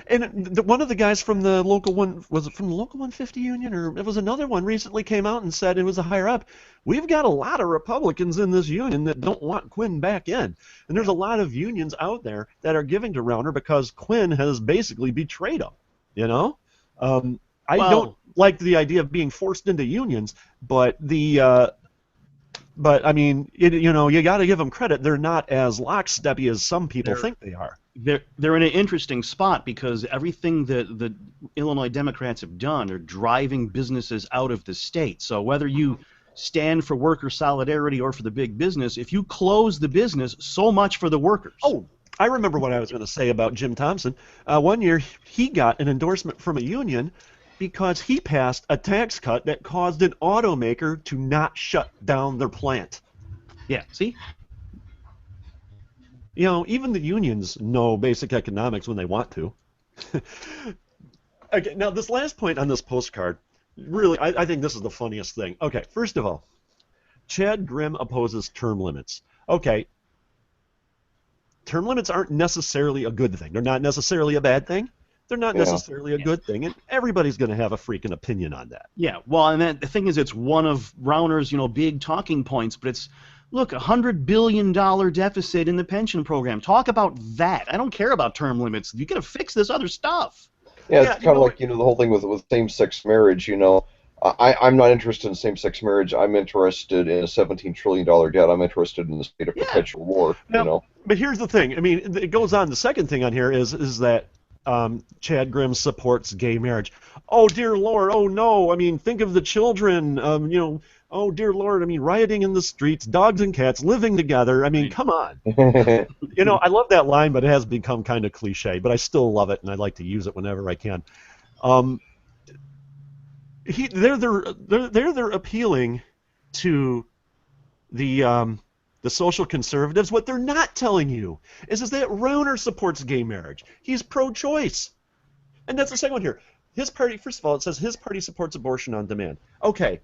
And one of the guys from the local one, was it from the local 150 union, or it was another one, recently came out and said, it was a higher up, we've got a lot of Republicans in this union that don't want Quinn back in. And there's a lot of unions out there that are giving to Rauner because Quinn has basically betrayed them, you know? I don't like the idea of being forced into unions, but I mean, you know, you got to give them credit. They're not as locksteppy as some people think they are. They're in an interesting spot because everything that the Illinois Democrats have done are driving businesses out of the state. So whether you stand for worker solidarity or for the big business, if you close the business, so much for the workers. Oh, I remember what I was going to say about Jim Thompson. One year he got an endorsement from a union because he passed a tax cut that caused an automaker to not shut down their plant. Yeah, see? You know, even the unions know basic economics when they want to. Okay, now this last point on this postcard, really, I think this is the funniest thing. Okay, first of all, Chad Grimm opposes term limits. Okay, term limits aren't necessarily a good thing. They're not necessarily a bad thing. They're not necessarily a good thing, and everybody's going to have a freaking opinion on that. Yeah, well, and the thing is, it's one of Rauner's, you know, big talking points, but it's, look, $100 billion deficit in the pension program. Talk about that. I don't care about term limits. You got to fix this other stuff. Yeah, it's kind of like, you know, the whole thing with same-sex marriage, you know. I'm not interested in same-sex marriage. I'm interested in a $17 trillion debt. I'm interested in the state of perpetual war, you know. But here's the thing. I mean, it goes on. The second thing on here is that Chad Grimm supports gay marriage. Oh, dear Lord. Oh, no. I mean, think of the children, you know. Oh, dear Lord, I mean, rioting in the streets, dogs and cats living together. I mean, come on. You know, I love that line, but it has become kind of cliche, but I still love it, and I like to use it whenever I can. They're appealing to the social conservatives. What they're not telling you is that Rauner supports gay marriage. He's pro-choice. And that's the second one here. His party, first of all, it says his party supports abortion on demand. Okay.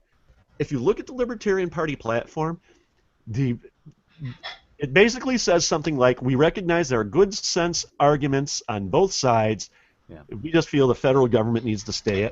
If you look at the Libertarian Party platform, it basically says something like, we recognize there are good sense arguments on both sides. Yeah. We just feel the federal government needs to stay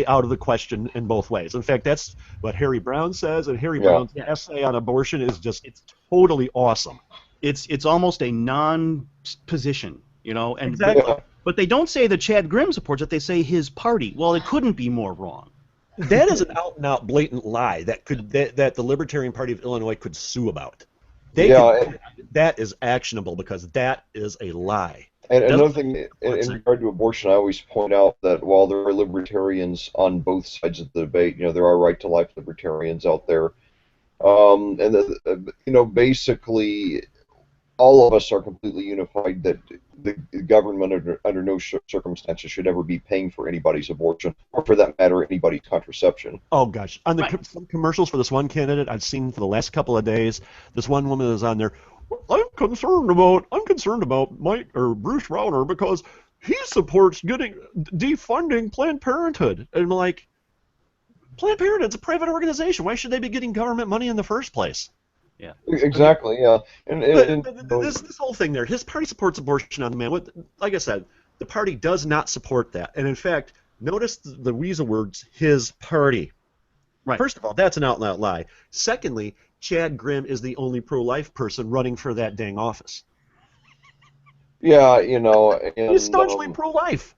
out of the question in both ways. In fact, that's what Harry Brown says, and Harry Brown's essay on abortion is it's totally awesome. It's almost a non-position, you know. And exactly. But they don't say that Chad Grimm supports it. They say his party. Well, it couldn't be more wrong. That is an out-and-out blatant lie that the Libertarian Party of Illinois could sue about. That is actionable because that is a lie. And another thing, in regard to abortion, I always point out that while there are libertarians on both sides of the debate, you know, there are right-to-life libertarians out there, you know, basically all of us are completely unified that the government under no circumstances should ever be paying for anybody's abortion, or for that matter, anybody's contraception. Oh gosh, on the some commercials for this one candidate I've seen for the last couple of days, this one woman is on there. I'm concerned about Mike or Bruce Rauner because he supports defunding Planned Parenthood. And I'm like, Planned Parenthood's a private organization. Why should they be getting government money in the first place? Yeah. Exactly. Yeah. This whole thing there, his party supports abortion on demand. Like I said, the party does not support that. And in fact, notice the weasel words, his party. Right. First of all, that's an out-and-out lie. Secondly, Chad Grimm is the only pro-life person running for that dang office. Yeah, you know. He's staunchly pro-life.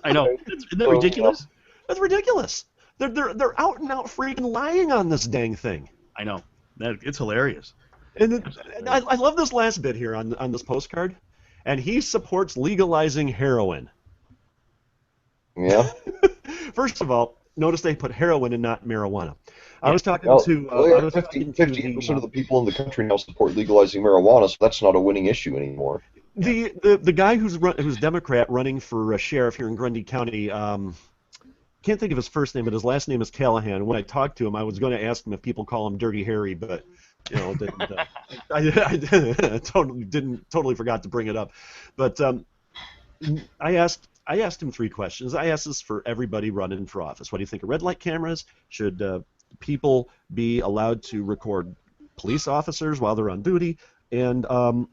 I know. Isn't that ridiculous? That's ridiculous. They're out and out freaking lying on this dang thing. I know. It's hilarious. And I love this last bit here on this postcard. And he supports legalizing heroin. Yeah. First of all, notice they put heroin and not marijuana. I was talking to 50% of the people in the country now support legalizing marijuana, so that's not a winning issue anymore. The guy who's Democrat running for sheriff here in Grundy County, can't think of his first name, but his last name is Callahan. When I talked to him, I was going to ask him if people call him Dirty Harry, but you know, I totally forgot to bring it up. But I asked him 3 questions. I asked this for everybody running for office. What do you think of red light cameras? Should people be allowed to record police officers while they're on duty, and what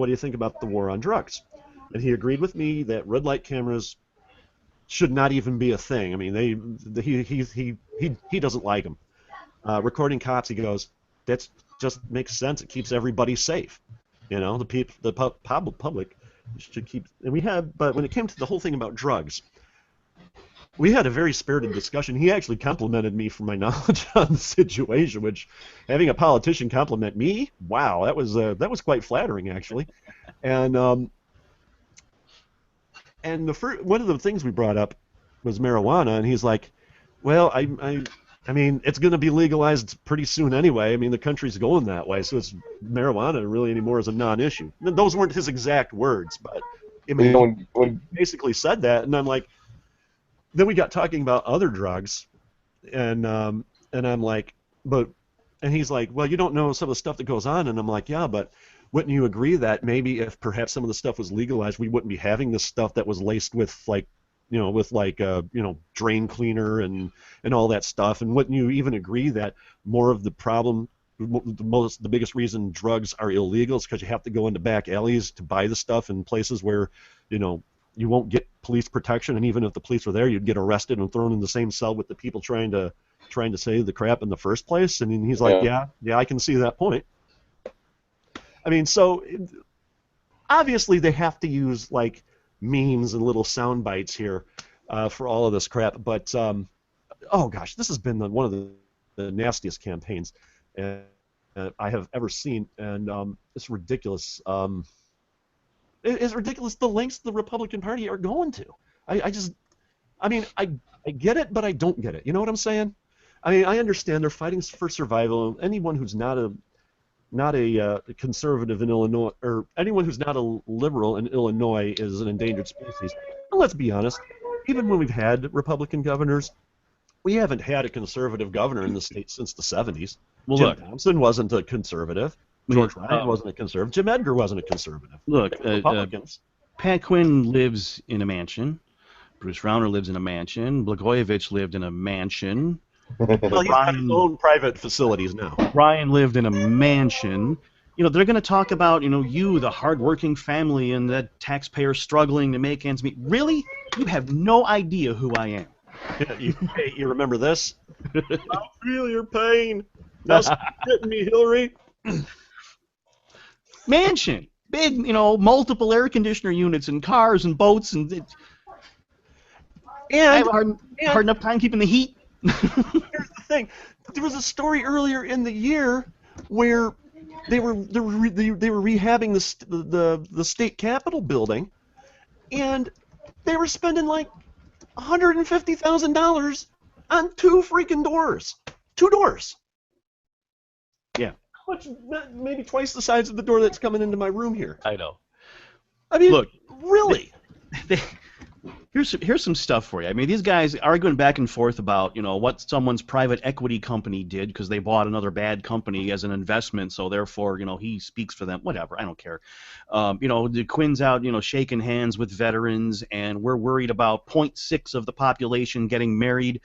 do you think about the war on drugs? And he agreed with me that red light cameras should not even be a thing. I mean, he doesn't like them. Recording cops, he goes, that's just makes sense. It keeps everybody safe. You know, the public should keep. And but when it came to the whole thing about drugs, we had a very spirited discussion. He actually complimented me for my knowledge on the situation, which having a politician compliment me, wow, that was quite flattering actually. And one of the things we brought up was marijuana, and he's like, well, I mean, it's going to be legalized pretty soon anyway. I mean, the country's going that way, so it's marijuana really anymore is a non-issue. Those weren't his exact words, but I mean, he basically said that, and I'm like, then we got talking about other drugs, and I'm like, and he's like, well, you don't know some of the stuff that goes on, and I'm like, yeah, but wouldn't you agree that maybe if perhaps some of the stuff was legalized, we wouldn't be having this stuff that was laced with drain cleaner and all that stuff? And wouldn't you even agree that more of the problem, the biggest reason drugs are illegal is because you have to go into back alleys to buy the stuff in places where, you won't get police protection, and even if the police were there, you'd get arrested and thrown in the same cell with the people trying to say the crap in the first place. And he's like, yeah, I can see that point. I mean, so obviously they have to use like memes and little sound bites here for all of this crap. But oh gosh, this has been one of the nastiest campaigns I have ever seen, and it's ridiculous. It's ridiculous the lengths the Republican Party are going to. I get it, but I don't get it. You know what I'm saying? I mean, I understand they're fighting for survival. Anyone who's not a conservative in Illinois, or anyone who's not a liberal in Illinois, is an endangered species. And let's be honest, even when we've had Republican governors, we haven't had a conservative governor in the state since the 70s. Well, Jim look, Thompson wasn't a conservative. George Ryan wasn't a conservative. Jim Edgar wasn't a conservative. Look, Republicans. Pat Quinn lives in a mansion. Bruce Rauner lives in a mansion. Blagojevich lived in a mansion. Well, he's got his own private facilities now. Ryan lived in a mansion. They're going to talk about, you, the hardworking family, and the taxpayer struggling to make ends meet. Really? You have no idea who I am. You remember this? I feel your pain. Now stop hitting me, Hillary. Mansion, big, multiple air conditioner units and cars and boats, and I have a hard enough time keeping the heat. Here's the thing: there was a story earlier in the year where they were rehabbing the state capitol building, and they were spending like $150,000 on two freaking doors. 2 doors. Yeah. Maybe twice the size of the door that's coming into my room here. I know. I mean, look, really. Here's some stuff for you. I mean, these guys arguing back and forth about what someone's private equity company did because they bought another bad company as an investment, so therefore he speaks for them. Whatever, I don't care. The Quinn's out shaking hands with veterans, and we're worried about 0.6 of the population getting married,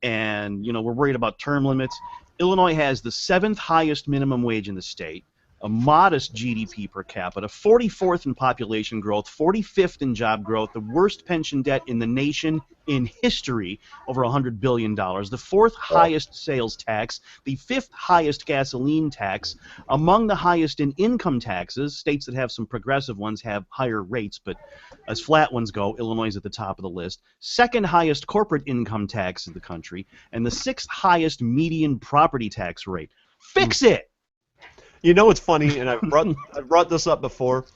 and we're worried about term limits. Illinois has the 7th highest minimum wage in the state, a modest GDP per capita, 44th in population growth, 45th in job growth, the worst pension debt in the nation in history, over $100 billion, the 4th highest sales tax, the 5th highest gasoline tax, among the highest in income taxes. States that have some progressive ones have higher rates, but as flat ones go, Illinois is at the top of the list. 2nd highest corporate income tax in the country, and the 6th highest median property tax rate. Fix it! You know what's funny, and I've brought this up before.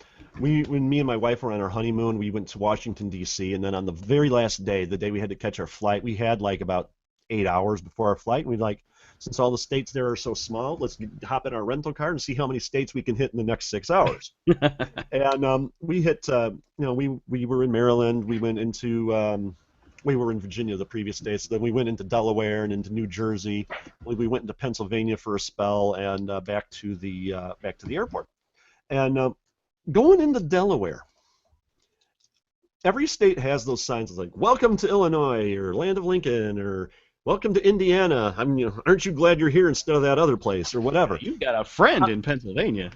When me and my wife were on our honeymoon, we went to Washington, D.C., and then on the very last day, the day we had to catch our flight, we had like about 8 hours before our flight, and we'd like, since all the states there are so small, let's hop in our rental car and see how many states we can hit in the next 6 hours. And we hit, we were in Maryland, we went into... we were in Virginia the previous day, so then we went into Delaware and into New Jersey. We went into Pennsylvania for a spell, and back to the airport. And going into Delaware, every state has those signs like "Welcome to Illinois" or "Land of Lincoln" or welcome to Indiana. Aren't you glad you're here instead of that other place or whatever? You've got a friend in Pennsylvania.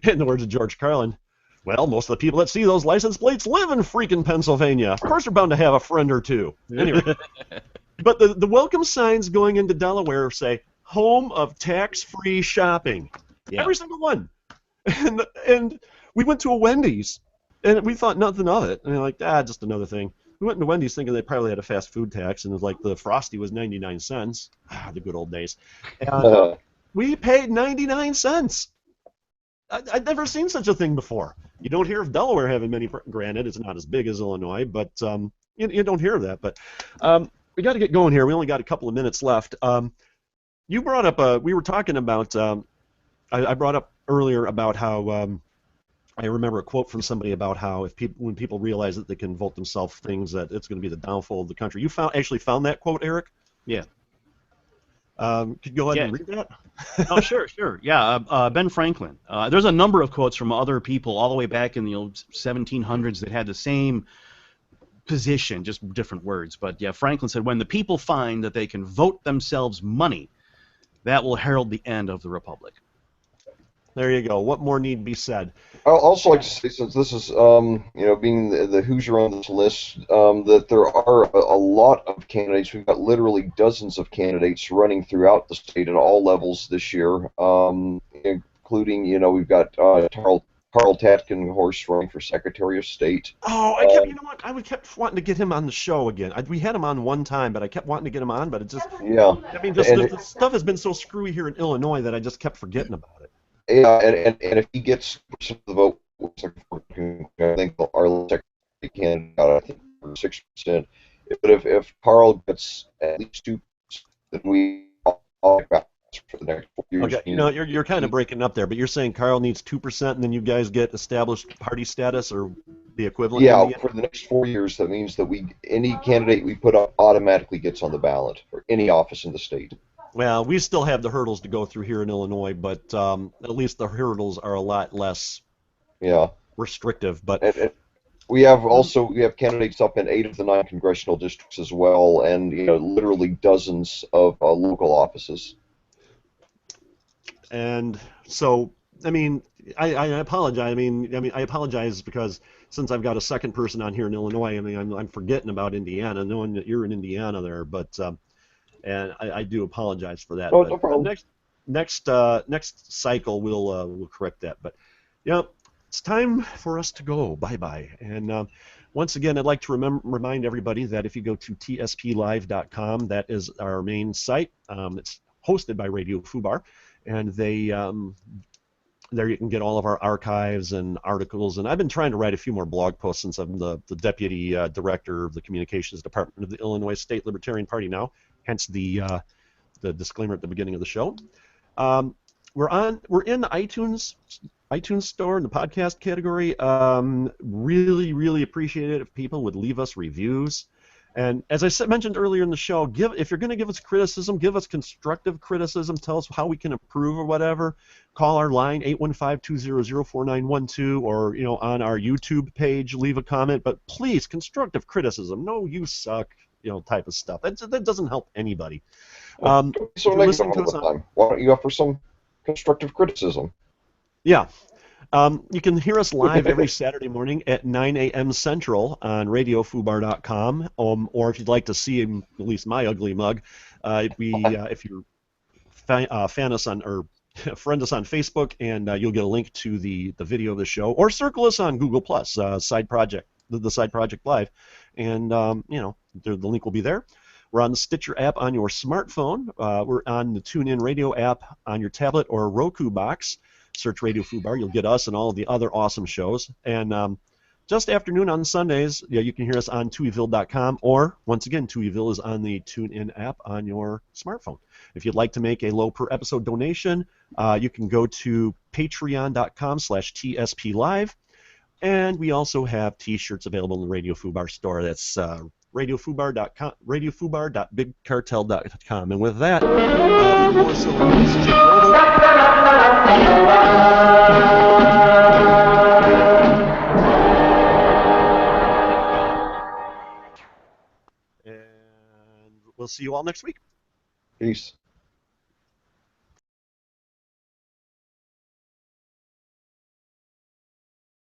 In the words of George Carlin. Well, most of the people that see those license plates live in freaking Pennsylvania. Of course, they're bound to have a friend or two. Anyway, but the welcome signs going into Delaware say "Home of Tax-Free Shopping." Yeah. Every single one. And we went to a Wendy's, and we thought nothing of it. And they're like, just another thing. We went to Wendy's thinking they probably had a fast food tax, and it was like the Frosty was 99 cents. The good old days. And we paid 99 cents. I'd never seen such a thing before. You don't hear of Delaware having many. Granted, it's not as big as Illinois, but you don't hear of that. But we got to get going here. We only got a couple of minutes left. You brought up. We were talking about. I brought up earlier about how. I remember a quote from somebody about how when people realize that they can vote themselves things, that it's going to be the downfall of the country. You actually found that quote, Eric? Yeah. Could you go ahead and read that? Oh, sure. Yeah, Ben Franklin. There's a number of quotes from other people all the way back in the 1700s that had the same position, just different words. But yeah, Franklin said, when the people find that they can vote themselves money, that will herald the end of the republic. There you go. What more need be said? I'd also like to say, since this is, being the Hoosier on this list, that there are a lot of candidates. We've got literally dozens of candidates running throughout the state at all levels this year, including, we've got Carl Tatkenhorst running for Secretary of State. Oh, you know what? I kept wanting to get him on the show again. We had him on one time, but I kept wanting to get him on, but it just... Yeah. I mean, the stuff has been so screwy here in Illinois that I just kept forgetting about it. Yeah, and if he gets percent of the vote, I think our secretary candidate got, I think, 6%. But if Carl gets at least 2%, then we all get back for the next 4 years. Okay, you're kind of breaking up there, but you're saying Carl needs 2%, and then you guys get established party status or the equivalent. Yeah, for the next 4 years, that means that any candidate we put up automatically gets on the ballot for any office in the state. Well, we still have the hurdles to go through here in Illinois, but at least the hurdles are a lot less restrictive. But we have candidates up in 8 of the 9 congressional districts as well, and literally dozens of local offices. And so, I mean, I apologize. I apologize because since I've got a second person on here in Illinois, I'm forgetting about Indiana, knowing that you're in Indiana there, but. And I do apologize for that. Oh, no problem. Next cycle we'll correct that. But it's time for us to go. Bye. And once again, I'd like to remind everybody that if you go to tsplive.com, that is our main site. It's hosted by Radio Fubar, and there you can get all of our archives and articles. And I've been trying to write a few more blog posts since I'm the deputy director of the communications department of the Illinois State Libertarian Party now. Hence the disclaimer at the beginning of the show. We're in the iTunes store in the podcast category. Really appreciate it if people would leave us reviews. And as I mentioned earlier in the show, if you're going to give us criticism, give us constructive criticism. Tell us how we can improve or whatever. Call our line 815-200-4912, or on our YouTube page, leave a comment. But please, constructive criticism. No, you suck. Type of stuff. That doesn't help anybody. So negative all the time. Why don't you offer some constructive criticism? Yeah. You can hear us live every Saturday morning at 9 a.m. Central on radiofubar.com, or if you'd like to see at least my ugly mug, if you friend us on Facebook, and you'll get a link to the video of the show, or circle us on Google Plus, the Side Project Live, and the link will be there. We're on the Stitcher app on your smartphone. We're on the TuneIn Radio app on your tablet or Roku box. Search Radio Fubar. You'll get us and all of the other awesome shows. And just afternoon on Sundays, you can hear us on tuiville.com, or once again, Tuiville is on the TuneIn app on your smartphone. If you'd like to make a low per episode donation, you can go to patreon.com/tsplive. And we also have T-shirts available in the Radio Fubar store. That's radiofubar.com, radiofubar.bigcartel.com. And with that, more so this is Jim Robo. And we'll we'll see you all next week. Peace.